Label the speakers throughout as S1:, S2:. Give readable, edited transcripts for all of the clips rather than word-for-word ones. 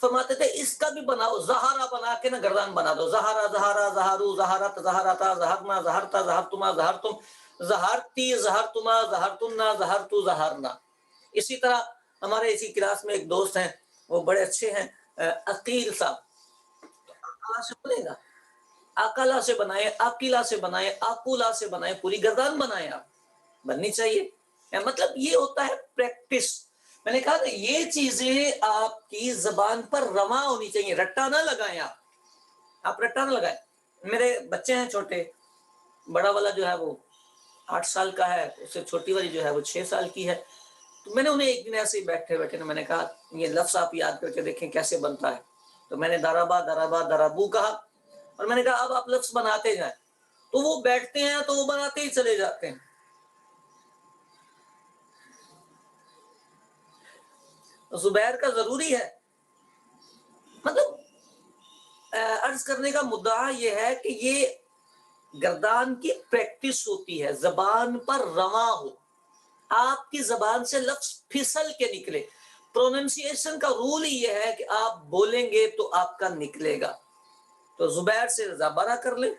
S1: فرماتے تھے اس کا بھی بناؤ، زہارا بنا کے نا گردان بنا دو، زہارا زہارا زہارو زہارت زہارتا زہرنا زہرتا زہرتما زہرتم زہرتی زہرتما زہرتنا زہرتو زہرنا۔ اسی طرح ہمارے اسی کلاس میں ایک دوست ہیں، وہ بڑے اچھے ہیں، عقیل صاحب، آقا سے بنے گا، آکلا سے بنائے، آکیلا سے بنائے، آکولا سے بنائے، پوری گردان بنائے، آپ بننی چاہیے۔ مطلب یہ ہوتا ہے پریکٹس۔ میں نے کہا نا یہ چیزیں آپ کی زبان پر رواں ہونی چاہیے، رٹا نہ لگائیں، آپ رٹا نہ لگائیں۔ میرے بچے ہیں چھوٹے، بڑا والا جو ہے وہ 8 سال کا ہے، اس سے چھوٹی والی جو ہے وہ 6 سال کی ہے۔ تو میں نے انہیں ایک دن ایسے ہی بیٹھے میں نے کہا یہ لفظ آپ یاد کر کے دیکھیں کیسے بنتا ہے۔ تو میں نے دربا دربا دربو کہا، اور میں نے کہا اب آپ لفظ بناتے جائیں۔ تو وہ بیٹھتے ہیں تو وہ بناتے ہی چلے جاتے ہیں۔ زبیر کا ضروری ہے، مطلب عرض کرنے کا مدعا یہ ہے کہ یہ گردان کی پریکٹس ہوتی ہے، زبان پر رواں ہو، آپ کی زبان سے لفظ پھسل کے نکلے۔ پروننسیشن کا رول ہی یہ ہے کہ آپ بولیں گے تو آپ کا نکلے گا۔ تو زبیر سے زبرہ کر لیں،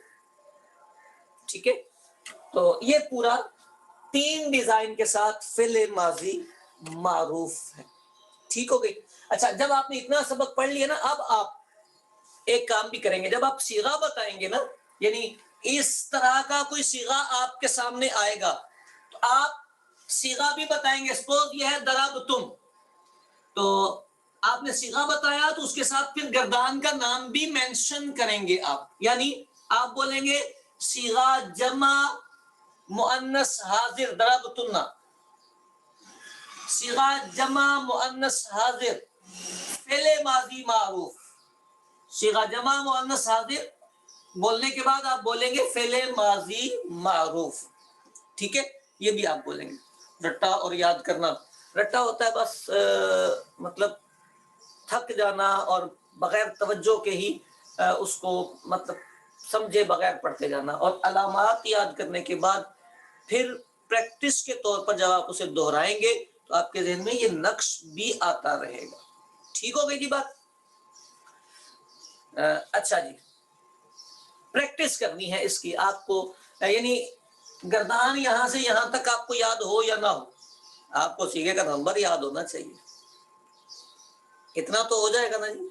S1: ٹھیک ہے۔ تو یہ پورا 3 ڈیزائن کے ساتھ فعل ماضی معروف ہے، ٹھیک ہو گئی۔ اچھا، جب آپ نے اتنا سبق پڑھ لیا نا، اب آپ ایک کام بھی کریں گے، جب آپ صیغہ بتائیں گے نا، یعنی اس طرح کا کوئی صیغہ آپ کے سامنے آئے گا تو آپ صیغہ بھی بتائیں گے۔ سپوز یہ ہے ضربتم، تو آپ نے صیغہ بتایا تو اس کے ساتھ پھر گردان کا نام بھی مینشن کریں گے آپ، یعنی آپ بولیں گے صیغہ جمع مؤنث حاضر ضربتن، صیغہ جمع مؤنث حاضر فعل ماضی معروف۔ صیغہ جمع مؤنث حاضر بولنے کے بعد آپ بولیں گے فعل ماضی معروف، ٹھیک ہے۔ یہ بھی آپ بولیں گے۔ رٹا اور یاد کرنا، رٹا ہوتا ہے بس مطلب تھک جانا اور بغیر توجہ کے ہی اس کو مطلب سمجھے بغیر پڑھتے جانا، اور علامات یاد کرنے کے بعد پھر پریکٹس کے طور پر جب آپ اسے دہرائیں گے تو آپ کے ذہن میں یہ نقش بھی آتا رہے گا، ٹھیک ہو گئی جی بات۔ اچھا جی، پریکٹس کرنی ہے اس کی آپ کو، یعنی گردان یہاں سے یہاں تک آپ کو یاد ہو یا نہ ہو، آپ کو سیگے کا نمبر یاد ہونا چاہیے، اتنا تو ہو جائے گا نا جی۔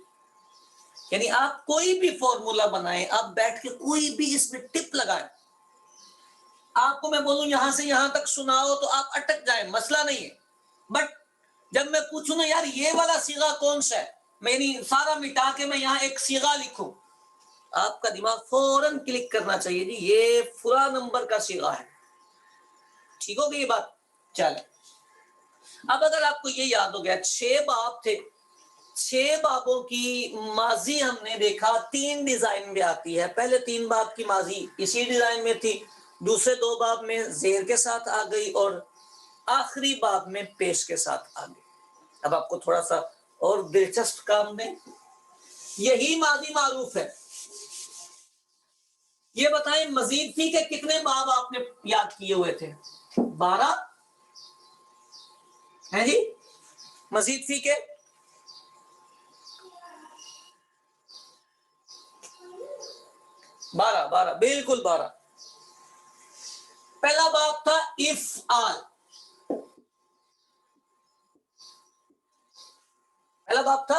S1: یعنی آپ کوئی بھی فارمولا بنائیں، آپ بیٹھ کے کوئی بھی اس میں ٹپ لگائیں، آپ کو میں بولوں یہاں سے یہاں تک سناؤ تو آپ اٹک جائیں، مسئلہ نہیں ہے، بٹ جب میں پوچھوں نا یار یہ والا صیغہ کون سا ہے، میں نہیں سارا مٹا کے میں یہاں ایک صیغہ لکھوں، آپ کا دماغ فوراً کلک کرنا چاہیے جی یہ فلاں نمبر کا صیغہ ہے، ٹھیک ہو گئی یہ بات۔ چلیں، اب اگر آپ کو یہ یاد ہو گیا 6 باب تھے، 6 بابوں کی ماضی ہم نے دیکھا 3 ڈیزائن میں آتی ہے۔ پہلے 3 باب کی ماضی اسی ڈیزائن میں تھی، دوسرے 2 باب میں زیر کے ساتھ آ گئی، اور آخری باب میں پیش کے ساتھ آ گئی۔ اب آپ کو تھوڑا سا اور دلچسپ کام دیں، یہی ماضی معروف ہے۔ یہ بتائیں مزید تھی کہ کتنے باب آپ نے یاد کیے ہوئے تھے؟ 12 ہے جی، مزید تھی کہ 12 بالکل 12۔ پہلا باب تھا افعال، پہلا باب تھا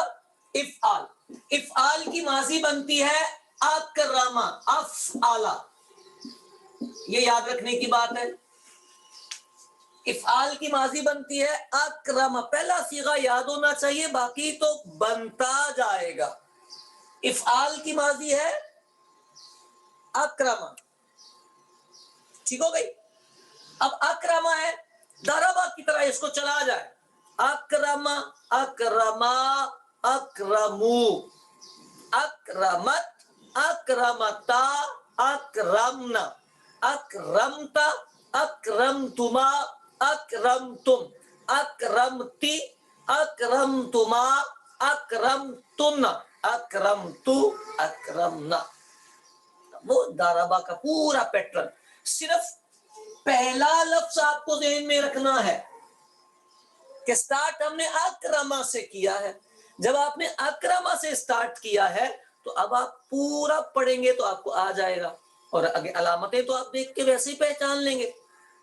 S1: افعال۔ افعال کی ماضی بنتی ہے اکرما، افعالا، یہ یاد رکھنے کی بات ہے۔ افعال کی ماضی بنتی ہے اکرما، پہلا صیغہ یاد ہونا چاہیے، باقی تو بنتا جائے گا۔ افعال کی ماضی ہے اکرما، ٹھیک ہو گئی۔ اب اکرما ہے، ضربا کی طرح اس کو چلا جائے، اکرما اکرما اکرمو، اکرمت اکرمتا اکرمنا، اکرمتا اکرمتما اکرمتم، اکرمتی اکرمتما اکرمتن، اکرمتو اکرمنا۔ وہ ضربا کا پورا پیٹرن، صرف پہلا لفظ آپ کو ذہن میں رکھنا ہے کہ سٹارٹ ہم نے اکرما سے کیا ہے، جب آپ نے اکرما سے سٹارٹ کیا ہے تو اب آپ پورا پڑھیں گے تو آپ کو آ جائے گا، اور علامتیں تو آپ دیکھ کے ویسے ہی پہچان لیں گے۔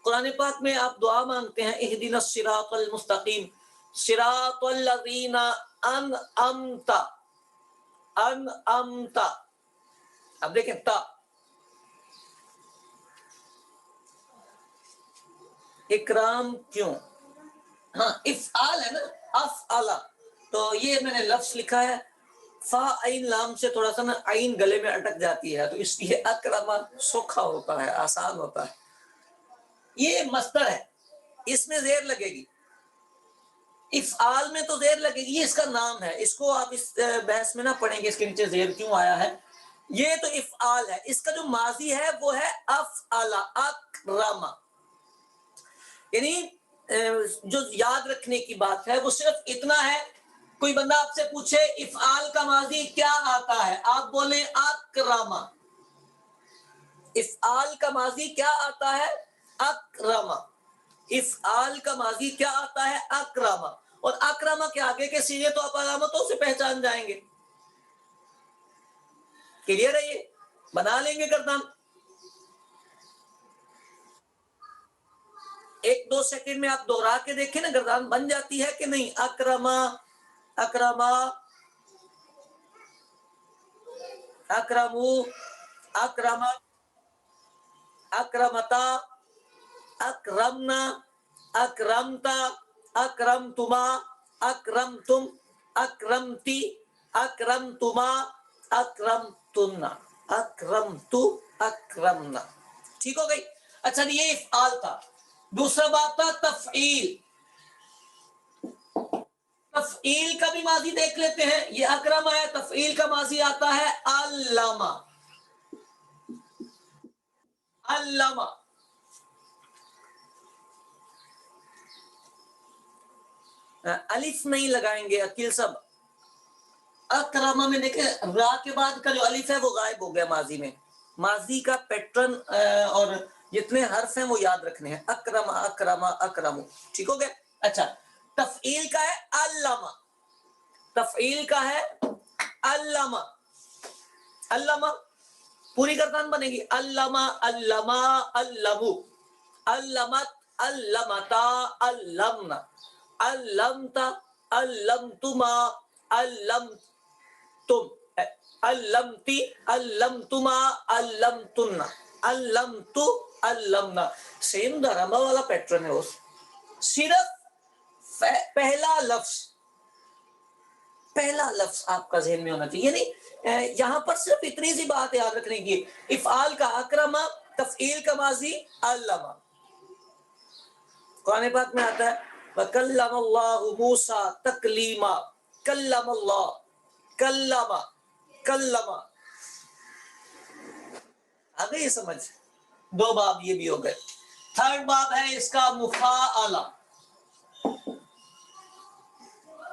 S1: قرآن پاک میں آپ دعا مانگتے ہیں اہدنا الصراط المستقیم، صراط الذین انعمت، انعمت، اب دیکھیں تا اکرام کیوں؟ ہاں افعال ہے نا، افعلا، تو یہ میں نے لفظ لکھا ہے فا عین لام سے تھوڑا سا نا عین گلے میں اٹک جاتی ہے، تو اس لیے اکرما سوکھا ہوتا ہے، آسان ہوتا ہے۔ یہ مصدر ہے، اس میں زیر لگے گی، افعال میں تو زیر لگے گی، یہ اس کا نام ہے، اس کو آپ اس بحث میں نہ پڑھیں گے اس کے نیچے زیر کیوں آیا ہے۔ یہ تو افعال ہے، اس کا جو ماضی ہے وہ ہے افعلا، اکرما، یعنی جو یاد رکھنے کی بات ہے وہ صرف اتنا ہے، کوئی بندہ آپ سے پوچھے افعال کا ماضی کیا آتا ہے، آپ بولیں اکرما۔ افعال کا ماضی کیا آتا ہے؟ اکرما۔ افعال کا ماضی کیا آتا ہے؟ اکرما، اور اکرما کے آگے کے صیغے تو آپ علامتوں سے پہچان جائیں گے۔ کلیئر ہے؟ یہ بنا لیں گے گردان، ایک دو سیکنڈ میں آپ دوہرا کے دیکھیں نا گردان بن جاتی ہے کہ نہیں۔ اکرما، اکرما، اکرمو، اکرم، اکرمتا، اکرمنا، اکرمتا، اکرمتما، اکرمتم، اکرمتی، اکرمتما، اکرمتن، اکرمتو، اکرمنا، ٹھیک ہو گئی؟ اچھا یہ افعال تھا۔ دوسرا بات تھا تفعیل۔ تفعیل کا بھی ماضی دیکھ لیتے ہیں، یہ اکرم ہے، تفعیل کا ماضی آتا ہے علامہ، علامہ، الف نہیں لگائیں گے عقیل صاحب، اکرمہ میں دیکھیں را کے بعد کا جو الف ہے وہ غائب ہو گیا ماضی میں، ماضی کا پیٹرن اور جتنے حرف ہیں وہ یاد رکھنے ہیں، اکرم، اکرم، اکرم، ٹھیک ہو گیا؟ اچھا تفعیل کا ہے علامہ، تفعیل کا ہے علامہ، علامہ پوری گردان بنے گی، علامہ، علامہ، علمو، علمت، علمتا، علمنا، علمتا، علمتما، علمتم، علمتی، علمتما، علمتن، علمتو، علمنا، سیم درما والا پیٹرن ہے، اس صرف پہلا لفظ آپ کا ذہن میں ہونا چاہیے، یعنی یہاں پر صرف اتنی سی بات یاد رکھنے کی، افعال کا اکرما، تفعیل کا ماضی علامہ۔ قرآن پاک میں آتا ہے وَكَلَّمَ اللَّهُ مُوسَىٰ تَكْلِيمًا، کلم اللہ، کلم، کلم، آ گئی سمجھ؟ دو باب یہ بھی ہو گئے۔ تھرڈ باب ہے اس کا مفاعلہ۔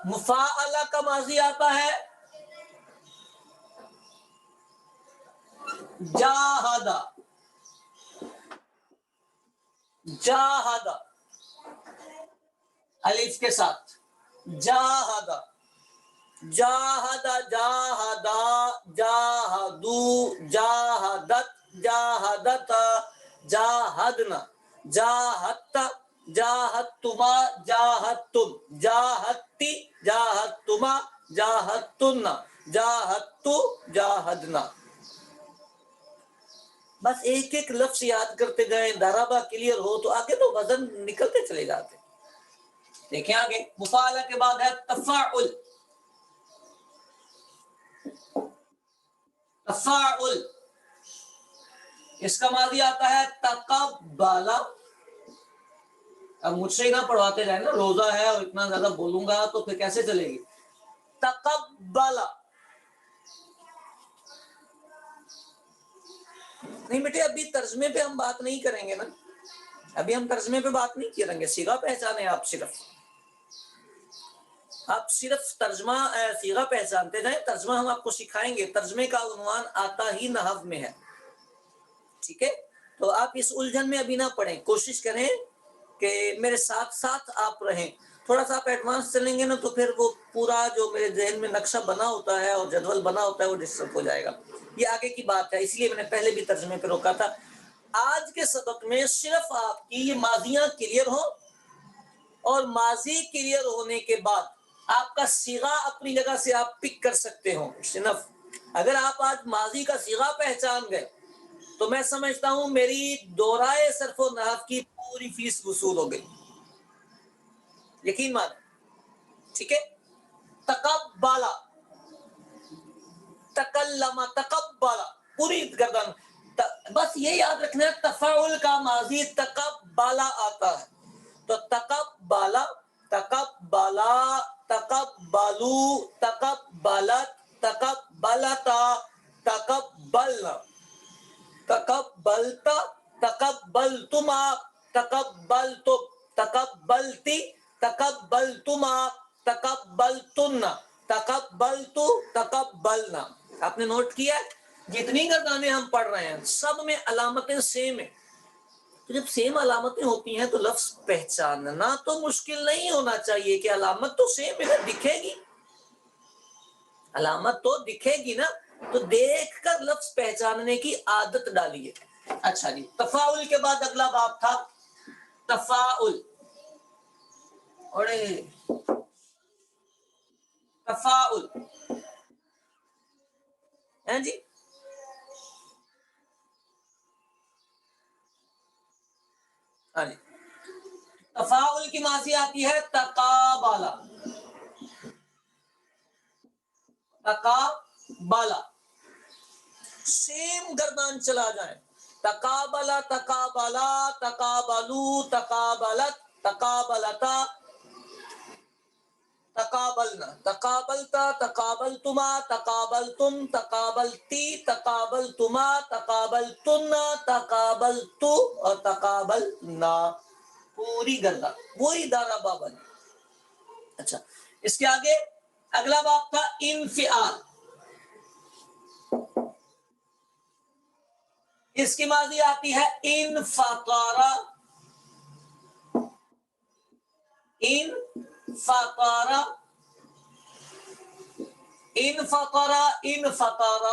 S1: مفاعلہ کا ماضی آتا ہے جاہدہ، جاہدہ الف کے ساتھ، جاہدہ، جاہدہ، جاہدہ، جاہدو، جاہدت، جاہدت، جاہدنا، جاہدت، جاہدتما، جاہدتم، جاہدتی، جاہدتما، جاہدتن، جاہدتو، جاہدنا۔ بس ایک ایک لفظ یاد کرتے گئے، دارابا کلیئر ہو تو آگے تو وزن نکلتے چلے جاتے۔ دیکھیں آگے مفاعلہ کے بعد ہے تفاعل۔ تفاعل اس کا ماضی آتا ہے تقبل۔ اب مجھ سے ہی نہ پڑھواتے رہے نا، روزہ ہے اور اتنا زیادہ بولوں گا تو پھر کیسے چلے گی؟ تقبل، نہیں بیٹے ابھی ترجمے پہ ہم بات نہیں کریں گے نا، ابھی ہم ترجمے پہ بات نہیں کریں گے، صیغہ پہچانے آپ صرف ترجمہ صیغہ پہچانتے جائیں، ترجمہ ہم آپ کو سکھائیں گے، ترجمے کا عنوان آتا ہی نحو میں ہے، ٹھیک ہے؟ تو آپ اس الجھن میں ابھی نہ پڑھیں، کوشش کریں کہ میرے ساتھ ساتھ آپ رہیں۔ تھوڑا سا آپ ایڈوانس چلیں گے نا تو پھر وہ پورا جو میرے ذہن میں نقشہ بنا ہوتا ہے اور جدول بنا ہوتا ہے وہ ڈسٹرب ہو جائے گا. یہ آگے کی بات ہے، اس لیے میں نے پہلے بھی ترجمے پہ روکا تھا. آج کے سبق میں صرف آپ کی یہ ماضیاں کلیئر ہوں، اور ماضی کلیئر ہونے کے بعد آپ کا صیغہ اپنی جگہ سے آپ پک کر سکتے ہو. صنف اگر آپ آج ماضی کا صیغہ پہچان گئے تو میں سمجھتا ہوں میری دورائے صرف و نحو کی پوری فیس وصول ہو گئی. یقین مان، ٹھیک ہے. تقبلا، تکلم، تقبلا، پوری گردن. بس یہ یاد رکھنا ہے تفاعل کا ماضی تقبلا آتا ہے. تو تقبلا، تقبلا، تقبلو، تقبلت، تقبلتا، تقبلنا، تقبلتا، تقبلتما، تقبلتم، تقبلتی، تقبلتما، تقبلتن، تقبلتو، تقبلنا. آپ نے نوٹ کیا جتنی گردانیں ہم پڑھ رہے ہیں سب میں علامتیں سیم ہیں. تو جب سیم علامتیں ہوتی ہیں تو لفظ پہچاننا تو مشکل نہیں ہونا چاہیے کہ علامت تو سیم ہے، دکھے گی، علامت تو دکھے گی نا، تو دیکھ کر لفظ پہچاننے کی عادت ڈالیے. اچھا جی، تفاعل کے بعد اگلا باب تھا تفاعل. اور تفاعل ہے جی، ہاں جی. تفاعل کی ماضی آتی ہے تقابلا، تقابلا، سیم گردان چلا جائے. تقابلا، تقابلا، تقابلو، تقابلت، تقابلتا، تقابلنا، تقابلتا، تقابلتما، تقابلتم، تقابلتی، تقابلتما، تقابلتن، تقابلتو اور تقابلنا. پوری گردان وہی دارا بابا. اچھا، اس کے آگے اگلا باب تھا انفعال. اس کی ماضی آتی ہے انفطر، انفطر، انفطر، انفطر،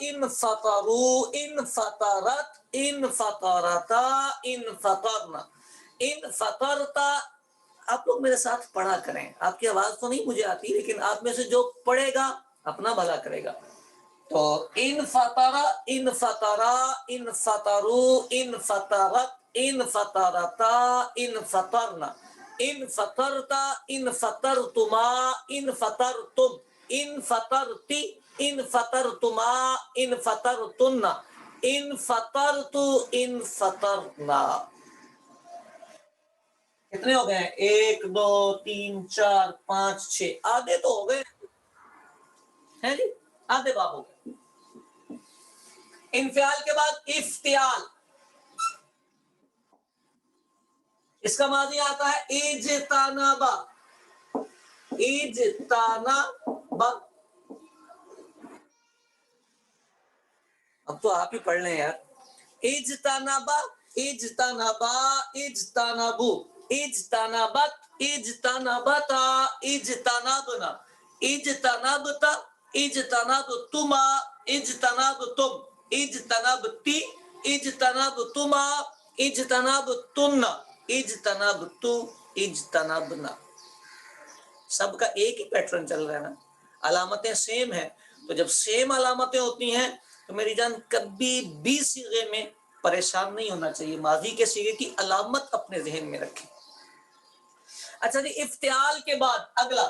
S1: انفطروا، انفطرت، انفطرتا، انفطرنا، انفطرتا. آپ لوگ میرے ساتھ پڑھا کریں، آپ کی آواز تو نہیں مجھے آتی لیکن آپ میں سے جو پڑھے گا اپنا بھلا کرے گا. تو انفطر، انفطرا، انفطروا، انفطرت، انفطرتا، انفطرنا، انفطرتا، انفطرتما، انفطرتم، انفطرتی، انفطرتما، انفطرتن، انفطرتو، انفطرنا. کتنے ہو گئے؟ 1 2 3 4 5 6. آدھے تو ہو گئے ہیں جی، آدھے باب ہو گئے. انفعال کے بعد افتعال. اس کا ماضی آتا ہے اجتنابا، اجتنابا. اب تو آپ ہی پڑھ لیں یار. اجتنابا، اجتنابا، اجتنابو، اجتنابت، اجتنابتا، اجتنابنا، اجتنابتا، اجتنابتما، اجتنابتم، اجتنابتی، اجتنابتما، اجتنابتن، اجتنابتو، اجتنابنا. سب کا ایک ہی پیٹرن چل رہا ہے نا، علامتیں سیم ہیں. تو جب سیم علامتیں ہوتی ہیں تو میری جان کبھی بھی صیغے میں پریشان نہیں ہونا چاہیے. ماضی کے صیغے کی علامت اپنے ذہن میں رکھیں. اچھا جی، افتعال کے بعد اگلا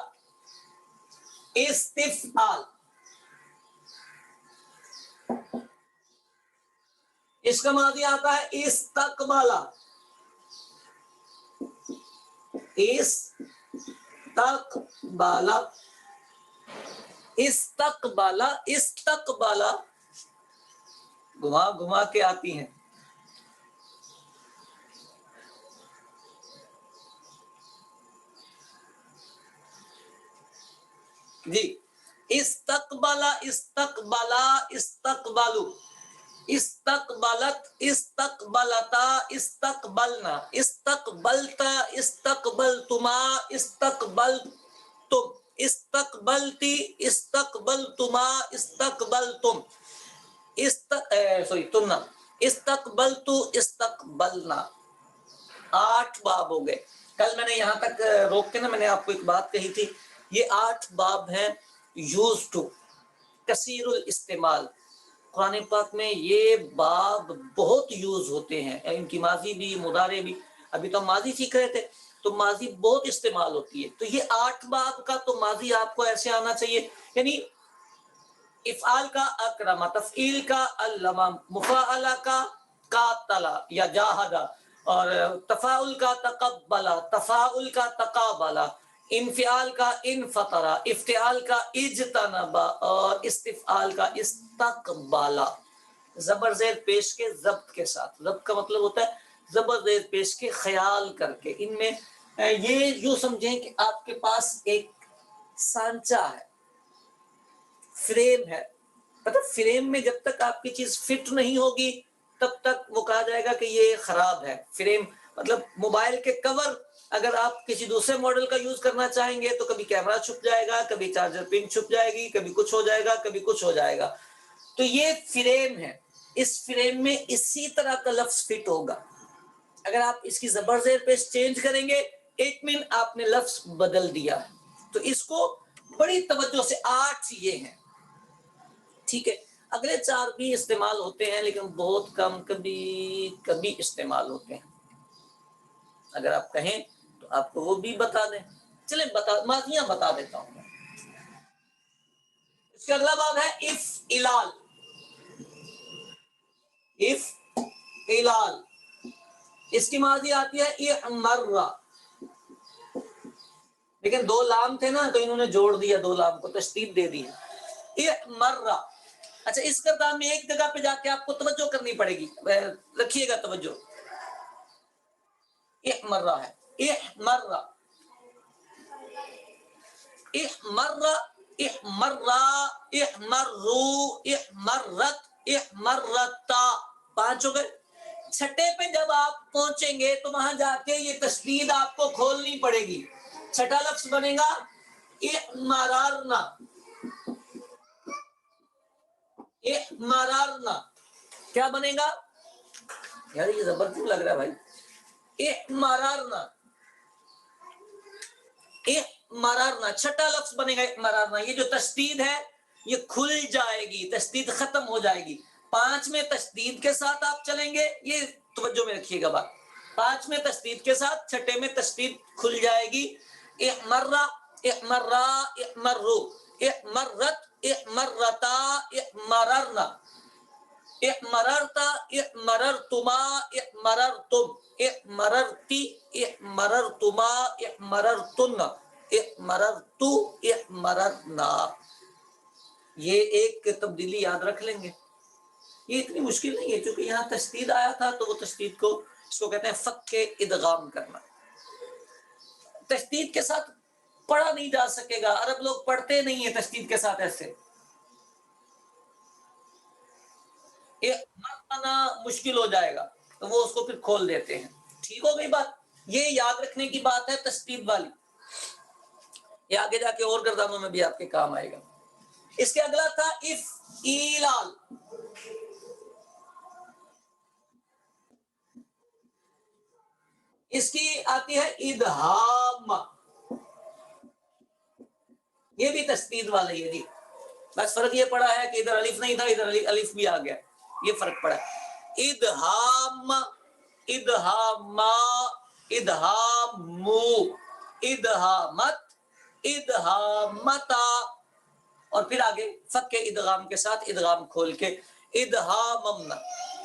S1: استفعال. اس کا ماضی آتا ہے استقبالا، استقبالا، استقبالا، استقبالا. گھما گھما کے آتی ہیں. جی، استقبالا، استقبالا، استقبالو. استقبلت، استقبلتا، استقبلنا، استقبلتا، استقبلتما، استقبلتم، استقبلتی، استقبلتما، استقبلتم، تمنا، استقبلتو، استقبلنا. 8 باب ہو گئے. کل میں نے یہاں تک روک کے نا میں نے آپ کو ایک بات کہی تھی، یہ 8 باب ہیں یوز ٹو، کثیر الاستعمال. قرآن پاک میں یہ باب بہت یوز ہوتے ہیں، ان کی ماضی بھی مضارع بھی. ابھی تو ہم ماضی سیکھ رہے تھے تو ماضی بہت استعمال ہوتی ہے. تو یہ 8 باب کا تو ماضی آپ کو ایسے آنا چاہیے، یعنی افعال کا اکرما، تفعیل کا علما، مفاعلہ کا قاتلا یا جاہدا، اور تفاعل کا تقبلا، تفاعل کا تقابلا، انفعال کا انفطرا، افتعال کا اجتنبا، اور استفعال کا استقبالا. زبر زیر پیش کے ضبط کے ساتھ. ضبط کا مطلب ہوتا ہے زبر زیر پیش کے خیال کر کے. ان میں یہ یوں سمجھیں کہ آپ کے پاس ایک سانچہ ہے، فریم ہے. پتہ فریم میں جب تک آپ کی چیز فٹ نہیں ہوگی تب تک وہ کہا جائے گا کہ یہ خراب ہے. فریم مطلب موبائل کے کور اگر آپ کسی دوسرے ماڈل کا یوز کرنا چاہیں گے تو کبھی کیمرہ چھپ جائے گا، کبھی چارجر پن چھپ جائے گی، کبھی کچھ ہو جائے گا، کبھی کچھ ہو جائے گا. تو یہ فریم ہے. اس فریم میں اسی طرح کا لفظ فٹ ہوگا. اگر آپ اس کی زبر زیر پیش چینج کریں گے ایک منٹ آپ نے لفظ بدل دیا. تو اس کو بڑی توجہ سے 8 یہ ہیں. ٹھیک ہے. اگلے 4 بھی استعمال ہوتے ہیں لیکن بہت کم، کبھی کبھی استعمال ہوتے ہیں. اگر آپ کہیں تو آپ کو وہ بھی بتا دیں. چلیں ماضیاں بتا دیتا ہوں. اس کا اگلا باب ہے افعلال. افعلال اس کی ماضی آتی ہے اعمرا، لیکن 2 لام تھے نا تو انہوں نے جوڑ دیا، 2 لام کو تشدید دے دی. اعمرا. اچھا اس کردار میں ایک جگہ پہ جا کے آپ کو توجہ کرنی پڑے گی، رکھیے گا توجہ. احمرا ہے، احمرا، احمرا، احمرا، احمرو، احمرت، احمرتا. 5 ہو گئے. چھٹے پہ جب آپ پہنچیں گے تو وہاں جا کے یہ تشدید آپ کو کھولنی پڑے گی. چھٹا لفظ بنے گا احمرارنا. احمرارنا کیا بنے گا؟ یار یہ زبردست لگ رہا ہے بھائی. احمرارنا، احمرارنا چھٹا لفظ بنے گا احمرارنا. یہ جو تشدید ہے یہ کھل جائے گی، تشدید ختم ہو جائے گی. 5 میں تشدید کے ساتھ آپ چلیں گے، یہ توجہ میں رکھیے گا بات. 5 میں تشدید کے ساتھ، چھٹے میں تشدید کھل جائے گی. احمرا، احمرا، احمرو، احمرت، احمرتا، احمررنا، احمررتا، احمررتما، احمررتم، احمررتی، احمررتما، احمررتن، احمررتو، احمررنا. یہ ایک تبدیلی یاد رکھ لیں گے. یہ اتنی مشکل نہیں ہے کیونکہ یہاں تشدید آیا تھا تو وہ تشدید کو اس کو کہتے ہیں فک کے ادغام کرنا. تشدید کے ساتھ پڑھا نہیں جا سکے گا، عرب لوگ پڑھتے نہیں ہیں تشدید کے ساتھ ایسے. مرنا مشکل ہو جائے گا تو وہ اس کو پھر کھول دیتے ہیں. ٹھیک ہو گئی بات. یہ یاد رکھنے کی بات ہے تشدید والی. یہ آگے جا کے اور گردانوں میں بھی آپ کے کام آئے گا. اس کے اگلا تھا افعلال. اس کی آتی ہے ادغام. یہ بھی تشدید والا ہی ہے جی. بس فرق یہ پڑا ہے کہ ادھر الف نہیں تھا، ادھر الف بھی آ گیا. یہ فرق پڑا. ادغام، ادغاما، ادغامو، ادغامت، ادغامتا، اور پھر آگے فک کے ادغام کے ساتھ ادغام کھول کے ادغاممنا،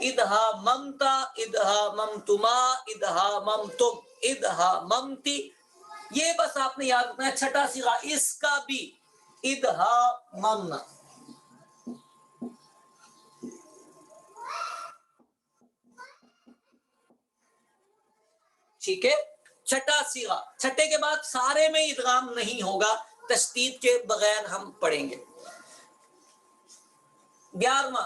S1: ادغاممتا، ادغاممتما، ادغاممتم، ادغاممتی. یہ بس آپ نے یاد رکھنا ہے. چھٹا صیغہ اس کا بھی ادغاممنا. ٹھیک ہے. چھٹا صیغہ، چھٹے کے بعد سارے میں ادغام نہیں ہوگا، تشدید کے بغیر ہم پڑھیں گے. 11واں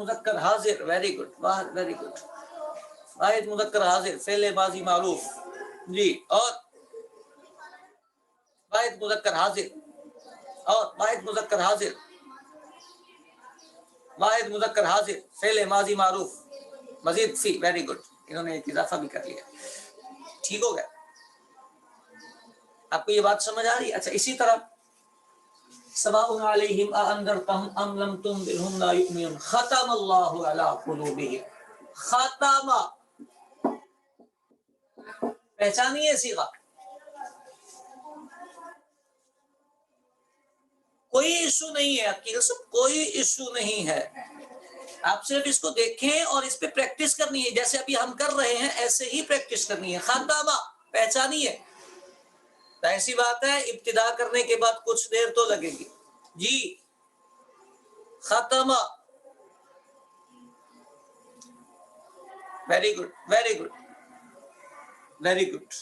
S1: مذکر حاضر، ویری گڈ، ویری گڈ. واحد مذکر حاضر فعل ماضی معروف. جی اور واحد مذکر حاضر، اور واحد مذکر حاضر، واحد مذکر حاضر فعل ماضی معروف مزید فی. ویری گڈ، انہوں نے ایک اضافہ بھی کر لیا. ٹھیک ہو گیا؟ آپ کو یہ بات سمجھ آ رہی ہے؟ اچھا اسی طرح سواء علیہم اانذرتہم ام لم تنذرہم لا یؤمنون. ختم اللہ علی قلوبہم. ختم، پہچانیے صیغہ. کوئی ایشو نہیں ہے، آپ کی کوئی ایشو نہیں ہے. آپ صرف اس کو دیکھیں اور اس پہ پریکٹس کرنی ہے، جیسے ابھی ہم کر رہے ہیں ایسے ہی پریکٹس کرنی ہے. خاتمہ پہچانیے. ایسی بات ہے ابتدا کرنے کے بعد کچھ دیر تو لگے گی. جی ختمہ، very good, very good, very good.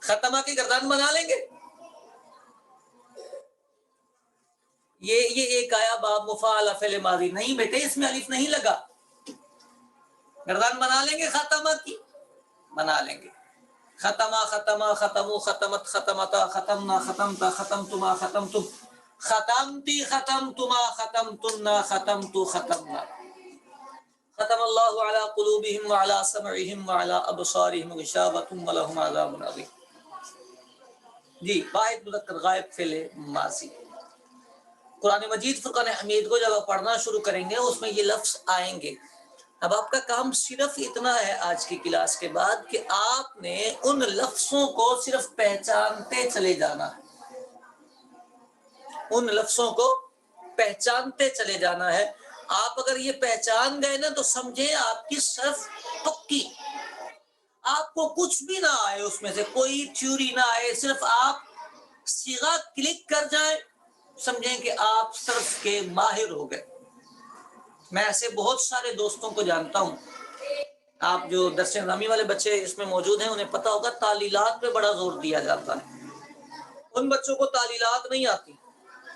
S1: ختمہ کی گردان بنا لیں گے. یہ ایک آیا باب مفعل فعل ماضی. نہیں بیٹے اس میں الف نہیں لگا. گردان بنا لیں گے ختمہ کی، بنا لیں گے. ختمہ، ختمہ، ختمو، ختمت، ختمتا، ختمنا، ختمتا، ختمتما، ختمتم، ختمتی، ختمتما، ختمتنا، ختمتو، ختمنا. ختم اللہ علی قلوبہم وعلی سمعہم وعلی ابصارہم غشاوۃ ولہم عذاب عظیم. جی واحد مذکر غائب فعل ماضی. قرآن مجید فرقان حمید کو جب آپ پڑھنا شروع کریں گے اس میں یہ لفظ آئیں گے. اب آپ کا کام صرف اتنا ہے آج کی کلاس کے بعد کہ آپ نے ان لفظوں کو صرف پہچانتے چلے جانا ہے. ان لفظوں کو پہچانتے چلے جانا ہے. آپ اگر یہ پہچان گئے نا تو سمجھیں آپ کی صرف پکی. آپ کو کچھ بھی نہ آئے اس میں سے، کوئی تھیوری نہ آئے، صرف آپ صیغہ کلک کر جائیں، سمجھیں کہ آپ صرف کے ماہر ہو گئے. میں ایسے بہت سارے دوستوں کو جانتا ہوں. آپ جو درس نظامی والے بچے اس میں موجود ہیں انہیں پتا ہوگا تعلیلات پہ بڑا زور دیا جاتا ہے. ان بچوں کو تعلیلات نہیں آتی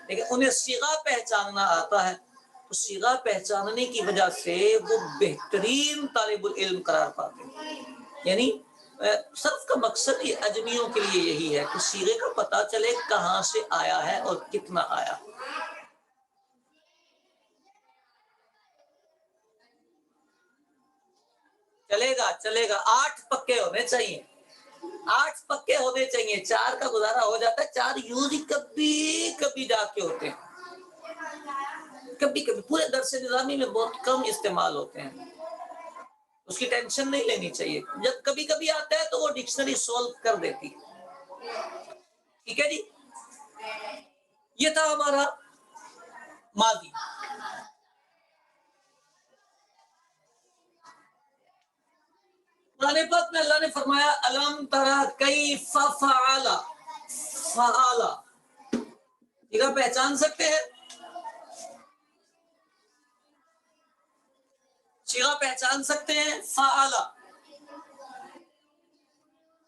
S1: لیکن انہیں صیغہ پہچاننا آتا ہے. تو صیغہ پہچاننے کی وجہ سے وہ بہترین طالب العلم قرار پاتے ہیں. یعنی صرف کا مقصد یہ اجمیوں کے لیے یہی ہے کہ صیغے کا پتہ چلے کہاں سے آیا ہے اور کتنا آیا. چلے گا 8 پکے ہونے چاہیے. 8 پکے ہونے چاہیے. 4 کا گزارا ہو جاتا ہے. 4 یوز ہی کبھی کبھی جا کے ہوتے ہیں، کبھی کبھی. پورے درس نظامی میں بہت کم استعمال ہوتے ہیں. اس کی ٹینشن نہیں لینی چاہیے. جب کبھی کبھی آتا ہے تو وہ ڈکشنری سولو کر دیتی. ٹھیک ہے جی. یہ تھا ہمارا ماضی. قرآن پاک میں اللہ نے فرمایا الم ترى کیف فعل. فعل ٹھیک ہے، پہچان سکتے ہیں؟ صیغہ پہچان سکتے ہیں؟ فعل.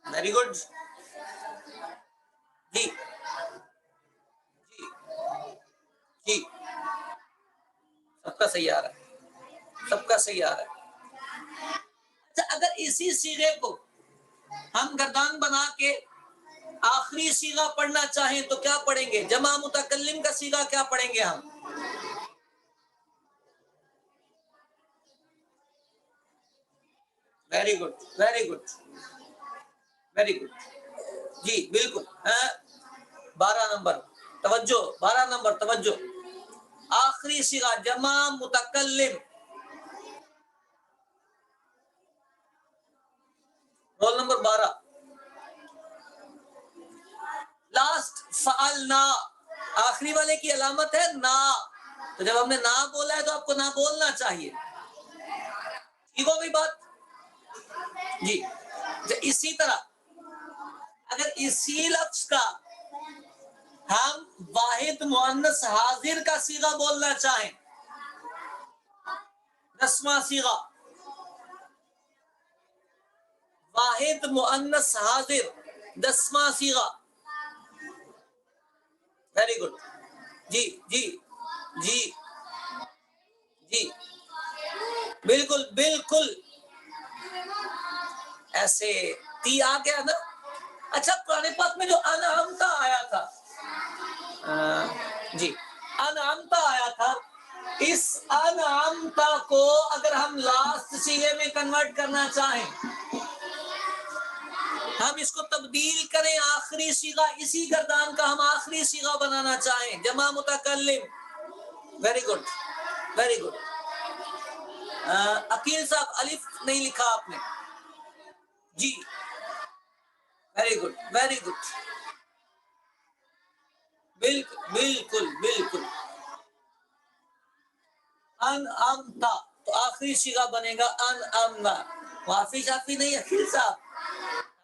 S1: Very good. جی جی جی سب کا صحیح آ رہا ہے، سب کا صحیح آ رہا ہے. اچھا اگر اسی صیغے کو ہم گردان بنا کے آخری صیغہ پڑھنا چاہیں تو کیا پڑھیں گے؟ جمع متکلم کا صیغہ کیا پڑھیں گے ہم؟ Very good, very good, very good. جی بالکل. 12 نمبر توجہ، 12 نمبر توجہ. آخری صیغہ جمع متکلم. رول نمبر 12 لاسٹ فعلنا. آخری والے کی علامت ہے نا. تو جب ہم نے نا بولا ہے تو آپ کو نا بولنا چاہیے. ٹھیک ہو گئی بات؟ جی. اسی طرح اگر اسی لفظ کا ہم واحد مؤنث حاضر کا صیغہ بولنا چاہیں، 10واں صیغہ واحد مؤنث حاضر، 10واں صیغہ. Very good. جی جی جی جی بالکل بالکل ایسے تی آ گیا نا. اچھا قرآن پاک میں جو انعامتا آیا تھا جی انعامتا آیا تھا, اس انعامتا کو اگر ہم لاسٹ صیغے میں کنورٹ کرنا چاہیں, ہم اس کو تبدیل کریں آخری صیغہ, اسی گردان کا ہم آخری صیغہ بنانا چاہیں, جمع متکلم. Very good very good. Aqeel صاحب الف نہیں لکھا آپ نے. جی ویری گڈ ویری گڈ. بالکل بالکل بالکل. انعامتا تو آخری صیغہ بنے گا انعامنا. معافی شافی نہیں عقیل صاحب,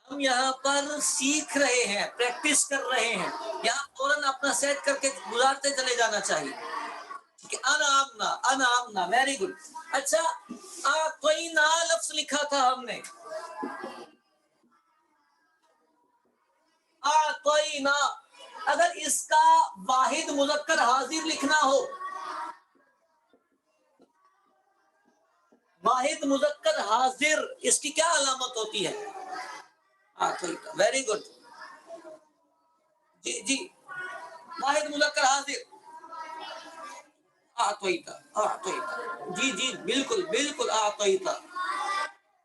S1: ہم یہاں پر سیکھ رہے ہیں, پریکٹس کر رہے ہیں, یہاں فوراً اپنا سیٹ کر کے گزارتے چلے جانا چاہیے. انعامنا انعامنا ویری گڈ. اچھا اعطینا لفظ لکھا تھا ہم نے, اعطینا, اگر اس کا واحد مذکر حاضر لکھنا ہو, واحد مذکر حاضر, اس کی کیا علامت ہوتی ہے؟ Very good. جی جی واحد مذکر حاضر اعطیتا اعطیتا. جی جی بالکل بالکل اعطیتا.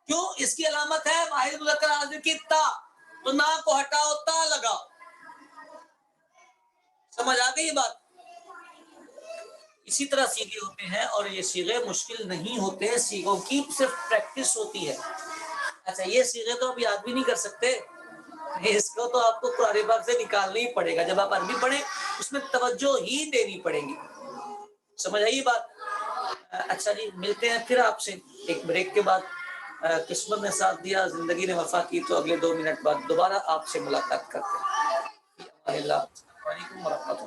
S1: کیوں؟ اس کی علامت ہے واحد مذکر حاضر کی تا, تو نا کو ہٹاؤ تا لگاؤ. سمجھ آ گئی بات؟ اسی طرح سیغے ہوتے ہیں, اور یہ سیغے مشکل نہیں ہوتے, سیغوں کی صرف پریکٹس ہوتی ہے. اچھا یہ سیغے تو اب یاد بھی نہیں کر سکتے, اس کو تو آپ کو قرآن پاک سے نکالنا ہی پڑے گا. جب آپ عربی پڑھیں اس میں توجہ ہی دینی پڑے گی. سمجھ آئی بات؟ اچھا جی ملتے ہیں پھر آپ سے ایک بریک کے بعد. قسمت نے ساتھ دیا, زندگی نے وفا کی, تو اگلے 2 منٹ بعد دوبارہ آپ سے ملاقات کرتے ہیں. اللہ السلام علیکم ورحمۃ اللہ.